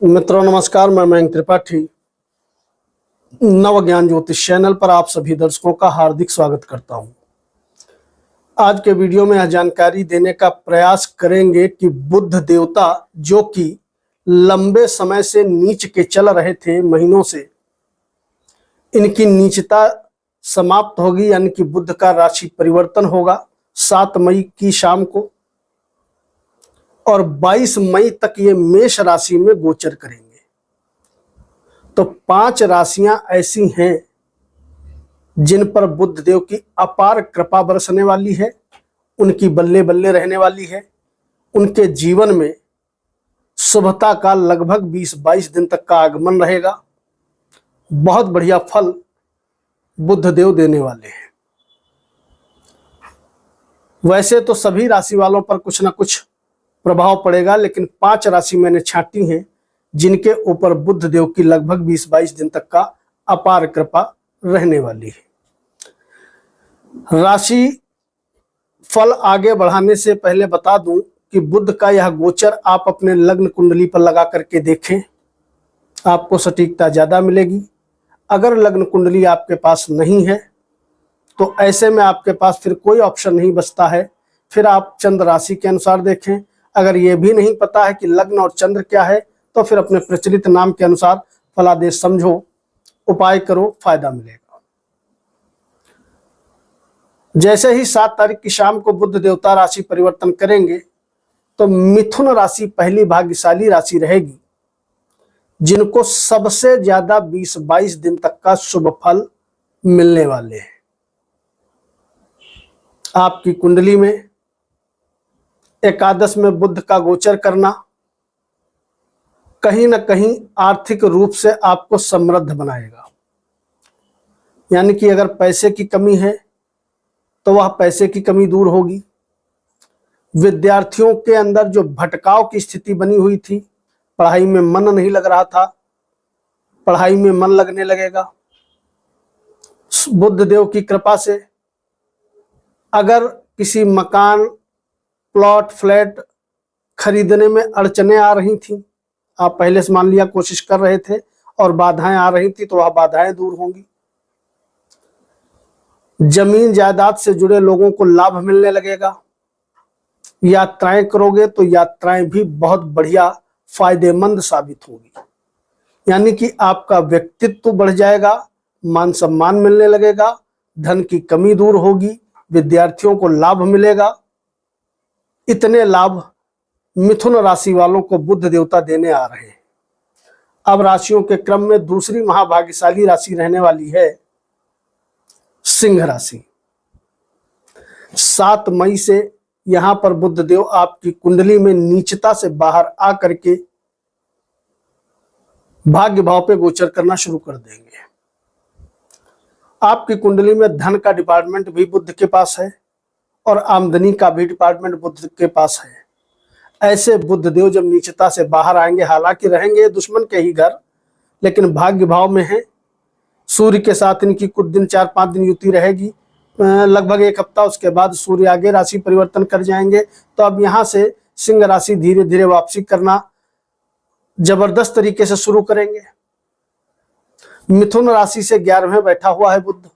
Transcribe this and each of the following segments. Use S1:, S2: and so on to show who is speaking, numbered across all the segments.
S1: मित्रों नमस्कार, मैं मयंक त्रिपाठी नव ज्ञान ज्योतिष चैनल पर आप सभी दर्शकों का हार्दिक स्वागत करता हूं। आज के वीडियो में यह जानकारी देने का प्रयास करेंगे कि बुध देवता जो कि लंबे समय से नीच के चल रहे थे, महीनों से, इनकी नीचता समाप्त होगी, यानी कि बुध का राशि परिवर्तन होगा 7 मई की शाम को, और 22 मई तक ये मेष राशि में गोचर करेंगे। तो 5 राशियां ऐसी हैं जिन पर बुध देव की अपार कृपा बरसने वाली है, उनकी बल्ले बल्ले रहने वाली है। उनके जीवन में शुभता का लगभग 20-22 दिन तक का आगमन रहेगा। बहुत बढ़िया फल बुध देव देने वाले हैं। वैसे तो सभी राशि वालों पर कुछ ना कुछ प्रभाव पड़ेगा, लेकिन 5 राशि मैंने छांटी हैं जिनके ऊपर बुध देव की लगभग 20-22 दिन तक का अपार कृपा रहने वाली है। राशि फल आगे बढ़ाने से पहले बता दूं कि बुध का यह गोचर आप अपने लग्न कुंडली पर लगा करके देखें, आपको सटीकता ज्यादा मिलेगी। अगर लग्न कुंडली आपके पास नहीं है तो ऐसे में आपके पास फिर कोई ऑप्शन नहीं बचता है, फिर आप चंद्र राशि के अनुसार देखें। अगर ये भी नहीं पता है कि लग्न और चंद्र क्या है तो फिर अपने प्रचलित नाम के अनुसार फलादेश समझो, उपाय करो, फायदा मिलेगा। जैसे ही 7 तारीख की शाम को बुध देवता राशि परिवर्तन करेंगे तो मिथुन राशि पहली भाग्यशाली राशि रहेगी, जिनको सबसे ज्यादा 20-22 दिन तक का शुभ फल मिलने वाले हैं। आपकी कुंडली में एकादश में बुध का गोचर करना कहीं ना कहीं आर्थिक रूप से आपको समृद्ध बनाएगा। यानी कि अगर पैसे की कमी है तो वह पैसे की कमी दूर होगी। विद्यार्थियों के अंदर जो भटकाव की स्थिति बनी हुई थी, पढ़ाई में मन नहीं लग रहा था, पढ़ाई में मन लगने लगेगा। बुध देव की कृपा से अगर किसी मकान, प्लॉट, फ्लैट खरीदने में अड़चने आ रही थी, आप पहले से मान लिया कोशिश कर रहे थे और बाधाएं आ रही थी, तो वह बाधाएं दूर होंगी। जमीन जायदाद से जुड़े लोगों को लाभ मिलने लगेगा। यात्राएं करोगे तो यात्राएं भी बहुत बढ़िया फायदेमंद साबित होगी। यानी कि आपका व्यक्तित्व बढ़ जाएगा, मान सम्मान मिलने लगेगा, धन की कमी दूर होगी, विद्यार्थियों को लाभ मिलेगा। इतने लाभ मिथुन राशि वालों को बुध देवता देने आ रहे हैं। अब राशियों के क्रम में दूसरी महाभाग्यशाली राशि रहने वाली है सिंह राशि। 7 मई से यहां पर बुध देव आपकी कुंडली में नीचता से बाहर आकर के भाग्य भाव पे गोचर करना शुरू कर देंगे। आपकी कुंडली में धन का डिपार्टमेंट भी बुध के पास है और आमदनी का भी डिपार्टमेंट बुध के पास है। ऐसे बुध देव जब नीचता से बाहर आएंगे, हालांकि रहेंगे दुश्मन के ही घर, लेकिन भाग्य भाव में है। सूर्य के साथ इनकी कुछ दिन, 4-5 दिन युति रहेगी, लगभग 1 हफ्ता। उसके बाद सूर्य आगे राशि परिवर्तन कर जाएंगे। तो अब यहां से सिंह राशि धीरे धीरे वापसी करना जबरदस्त तरीके से शुरू करेंगे। मिथुन राशि से 11वें बैठा हुआ है बुध,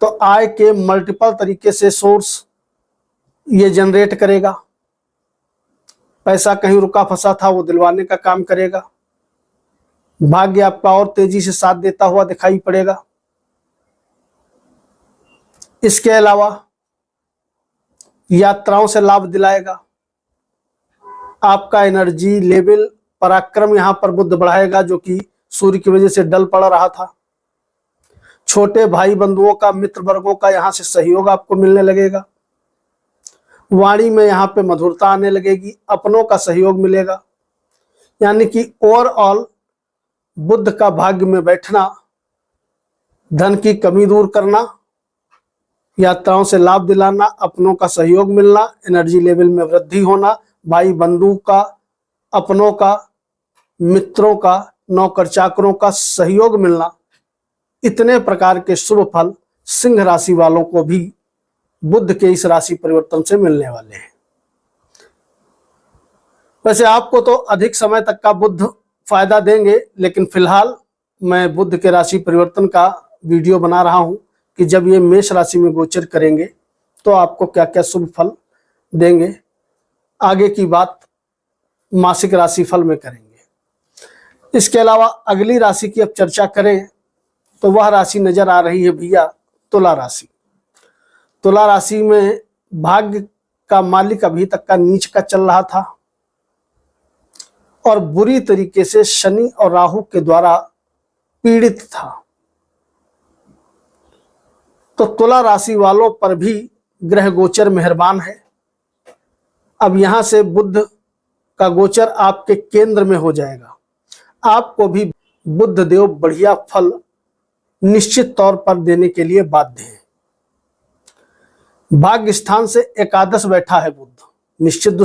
S1: तो आय के मल्टीपल तरीके से सोर्स ये जनरेट करेगा। पैसा कहीं रुका फंसा था वो दिलवाने का काम करेगा। भाग्य आपका और तेजी से साथ देता हुआ दिखाई पड़ेगा। इसके अलावा यात्राओं से लाभ दिलाएगा। आपका एनर्जी लेवल, पराक्रम यहां पर बुध बढ़ाएगा, जो कि सूर्य की वजह से डल पड़ रहा था। छोटे भाई बंधुओं का, मित्र वर्गों का यहां से सहयोग आपको मिलने लगेगा। वाणी में यहां पे मधुरता आने लगेगी, अपनों का सहयोग मिलेगा। यानी कि ओवरऑल बुध का भाग्य में बैठना, धन की कमी दूर करना, यात्राओं से लाभ दिलाना, अपनों का सहयोग मिलना, एनर्जी लेवल में वृद्धि होना, भाई बंधु का, अपनों का, मित्रों का, नौकर चाकरों का सहयोग मिलना, इतने प्रकार के शुभ फल सिंह राशि वालों को भी बुध के इस राशि परिवर्तन से मिलने वाले हैं। वैसे आपको तो अधिक समय तक का बुध फायदा देंगे, लेकिन फिलहाल मैं बुध के राशि परिवर्तन का वीडियो बना रहा हूं कि जब ये मेष राशि में गोचर करेंगे तो आपको क्या क्या शुभ फल देंगे। आगे की बात मासिक राशि फल में करेंगे। इसके अलावा अगली राशि की अब चर्चा करें तो वह राशि नजर आ रही है भैया तुला राशि। तुला राशि में भाग्य का मालिक अभी तक का नीच का चल रहा था और बुरी तरीके से शनि और राहु के द्वारा पीड़ित था। तो तुला राशि वालों पर भी ग्रह गोचर मेहरबान है। अब यहां से बुध का गोचर आपके केंद्र में हो जाएगा। आपको भी बुध देव बढ़िया फल निश्चित तौर पर देने के लिए बाध्य है। भाग्य स्थान से एकादश बैठा है बुध, निश्चित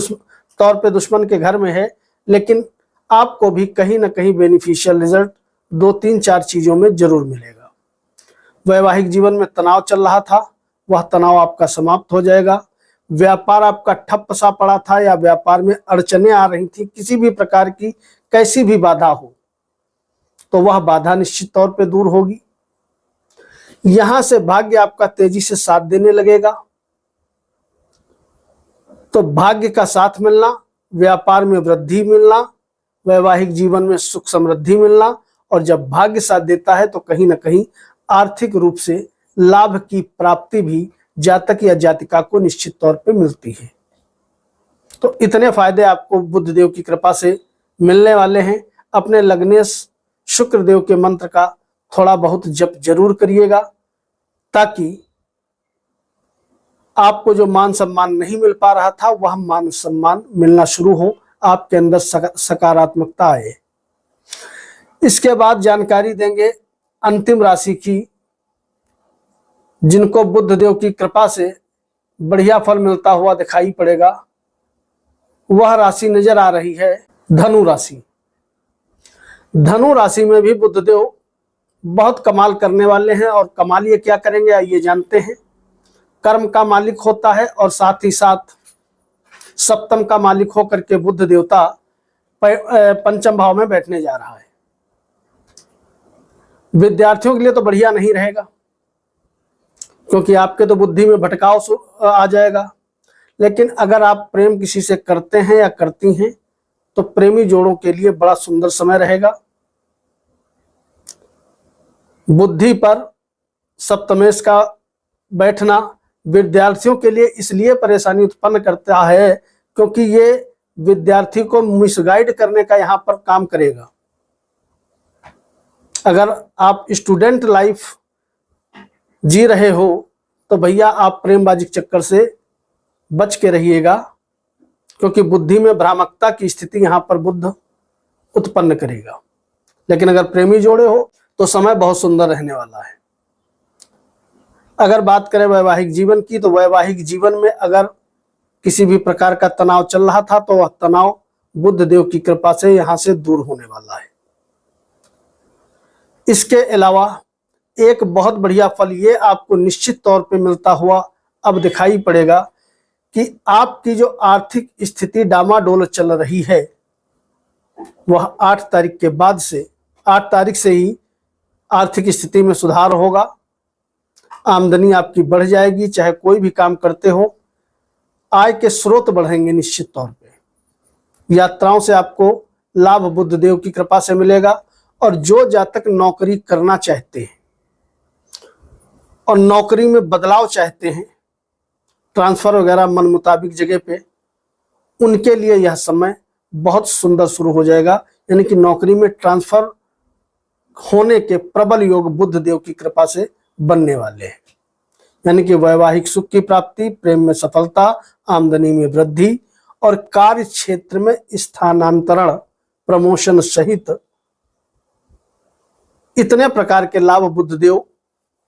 S1: तौर पे दुश्मन के घर में है, लेकिन आपको भी कहीं ना कहीं बेनिफिशियल रिजल्ट 2-3-4 चीजों में जरूर मिलेगा। वैवाहिक जीवन में तनाव चल रहा था, वह तनाव आपका समाप्त हो जाएगा। व्यापार आपका ठप सा पड़ा था या व्यापार में अड़चने आ रही थी, किसी भी प्रकार की कैसी भी बाधा हो तो वह बाधा निश्चित तौर पे दूर होगी। यहां से भाग्य आपका तेजी से साथ देने लगेगा। तो भाग्य का साथ मिलना, व्यापार में वृद्धि मिलना, वैवाहिक जीवन में सुख समृद्धि मिलना, और जब भाग्य साथ देता है तो कहीं ना कहीं आर्थिक रूप से लाभ की प्राप्ति भी जातक या जातिका को निश्चित तौर पे मिलती है। तो इतने फायदे आपको बुध देव की कृपा से मिलने वाले हैं। अपने लग्नेश शुक्र देव के मंत्र का थोड़ा बहुत जप जरूर करिएगा ताकि आपको जो मान सम्मान नहीं मिल पा रहा था वह मान सम्मान मिलना शुरू हो, आपके अंदर सकारात्मकता आए। इसके बाद जानकारी देंगे अंतिम राशि की, जिनको बुध देव की कृपा से बढ़िया फल मिलता हुआ दिखाई पड़ेगा। वह राशि नजर आ रही है धनु राशि। धनु राशि में भी बुध देव बहुत कमाल करने वाले हैं, और कमाल ये क्या करेंगे आइए जानते हैं। कर्म का मालिक होता है और साथ ही साथ सप्तम का मालिक होकर के बुध देवता पंचम भाव में बैठने जा रहा है। विद्यार्थियों के लिए तो बढ़िया नहीं रहेगा, क्योंकि आपके तो बुद्धि में भटकाव आ जाएगा। लेकिन अगर आप प्रेम किसी से करते हैं या करती हैं तो प्रेमी जोड़ों के लिए बड़ा सुंदर समय रहेगा। बुद्धि पर सप्तमेश का बैठना विद्यार्थियों के लिए इसलिए परेशानी उत्पन्न करता है क्योंकि ये विद्यार्थी को मिसगाइड करने का यहाँ पर काम करेगा। अगर आप स्टूडेंट लाइफ जी रहे हो तो भैया आप प्रेमबाजी चक्कर से बच के रहिएगा, क्योंकि बुद्धि में भ्रामकता की स्थिति यहाँ पर बुध उत्पन्न करेगा। लेकिन अगर प्रेमी जोड़े हो तो समय बहुत सुंदर रहने वाला है। अगर बात करें वैवाहिक जीवन की, तो वैवाहिक जीवन में अगर किसी भी प्रकार का तनाव चल रहा था तो वह तनाव बुध देव की कृपा से यहां से दूर होने वाला है। इसके अलावा एक बहुत बढ़िया फल ये आपको निश्चित तौर पे मिलता हुआ अब दिखाई पड़ेगा कि आपकी जो आर्थिक स्थिति डामाडोल चल रही है वह 8 तारीख के बाद से 8 तारीख से ही आर्थिक स्थिति में सुधार होगा। आमदनी आपकी बढ़ जाएगी, चाहे कोई भी काम करते हो। आय के स्रोत बढ़ेंगे निश्चित तौर पे। यात्राओं से आपको लाभ बुध देव की कृपा से मिलेगा। और जो जातक नौकरी करना चाहते हैं और नौकरी में बदलाव चाहते हैं, ट्रांसफर वगैरह मन मुताबिक जगह पे, उनके लिए यह समय बहुत सुंदर शुरू हो जाएगा। यानी कि नौकरी में ट्रांसफर होने के प्रबल योग बुध देव की कृपा से बनने वाले हैं। यानी कि वैवाहिक सुख की प्राप्ति, प्रेम में सफलता, आमदनी में वृद्धि और कार्य क्षेत्र में स्थानांतरण, प्रमोशन सहित इतने प्रकार के लाभ बुध देव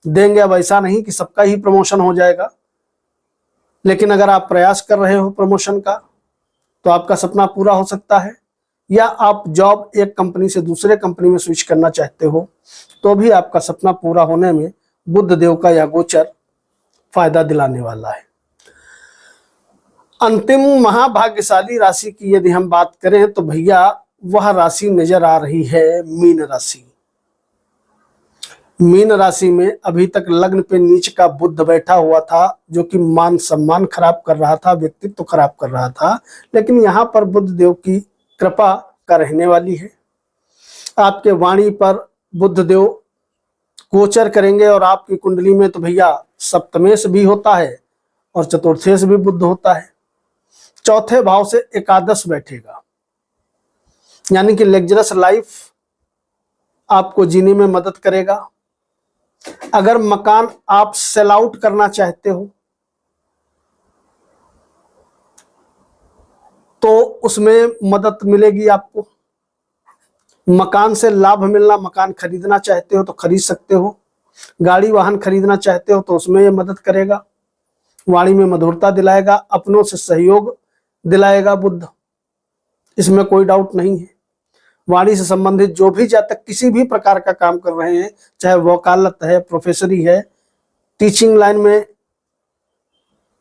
S1: देंगे। अब ऐसा नहीं कि सबका ही प्रमोशन हो जाएगा, लेकिन अगर आप प्रयास कर रहे हो प्रमोशन का तो आपका सपना पूरा हो सकता है। या आप जॉब एक कंपनी से दूसरे कंपनी में स्विच करना चाहते हो तो भी आपका सपना पूरा होने में बुध देव का यह गोचर फायदा दिलाने वाला है। अंतिम महाभाग्यशाली राशि की यदि हम बात करें तो भैया वह राशि नजर आ रही है मीन राशि। मीन राशि में अभी तक लग्न पे नीच का बुध बैठा हुआ था, जो कि मान सम्मान खराब कर रहा था, व्यक्तित्व खराब कर रहा था। लेकिन यहाँ पर बुध देव की कृपा का रहने वाली है। आपके वाणी पर बुध देव गोचर करेंगे और आपकी कुंडली में तो भैया सप्तमेश भी होता है और चतुर्थेश भी बुध होता है। चौथे भाव से एकादश बैठेगा, यानी कि लग्जरस लाइफ आपको जीने में मदद करेगा। अगर मकान आप सेल आउट करना चाहते हो तो उसमें मदद मिलेगी आपको। मकान से लाभ मिलना, मकान खरीदना चाहते हो तो खरीद सकते हो। गाड़ी वाहन खरीदना चाहते हो तो उसमें ये मदद करेगा। वाणी में मधुरता दिलाएगा, अपनों से सहयोग दिलाएगा बुध, इसमें कोई डाउट नहीं है। वाणी से संबंधित जो भी जातक किसी भी प्रकार का काम कर रहे हैं, चाहे वकालत है, प्रोफेसरी है, टीचिंग लाइन में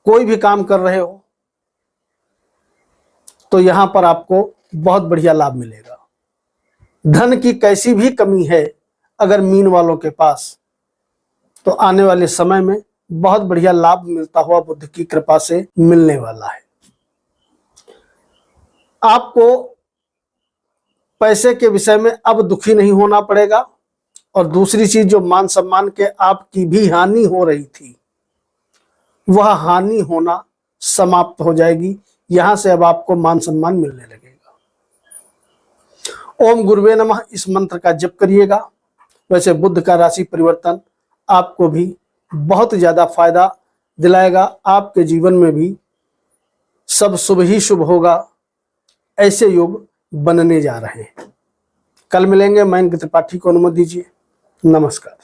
S1: कोई भी काम कर रहे हो, तो यहां पर आपको बहुत बढ़िया लाभ मिलेगा। धन की कैसी भी कमी है अगर मीन वालों के पास, तो आने वाले समय में बहुत बढ़िया लाभ मिलता हुआ बुध की कृपा से मिलने वाला है। आपको पैसे के विषय में अब दुखी नहीं होना पड़ेगा। और दूसरी चीज, जो मान सम्मान के आपकी भी हानि हो रही थी, वह हानि होना समाप्त हो जाएगी। यहां से अब आपको मान सम्मान मिलने लगेगा। ओम गुरुवे नमः इस मंत्र का जप करिएगा। वैसे बुध का राशि परिवर्तन आपको भी बहुत ज्यादा फायदा दिलाएगा। आपके जीवन में भी सब शुभ ही शुभ होगा, ऐसे योग बनने जा रहे हैं। कल मिलेंगे। मयंक त्रिपाठी को अनुमति दीजिए। नमस्कार।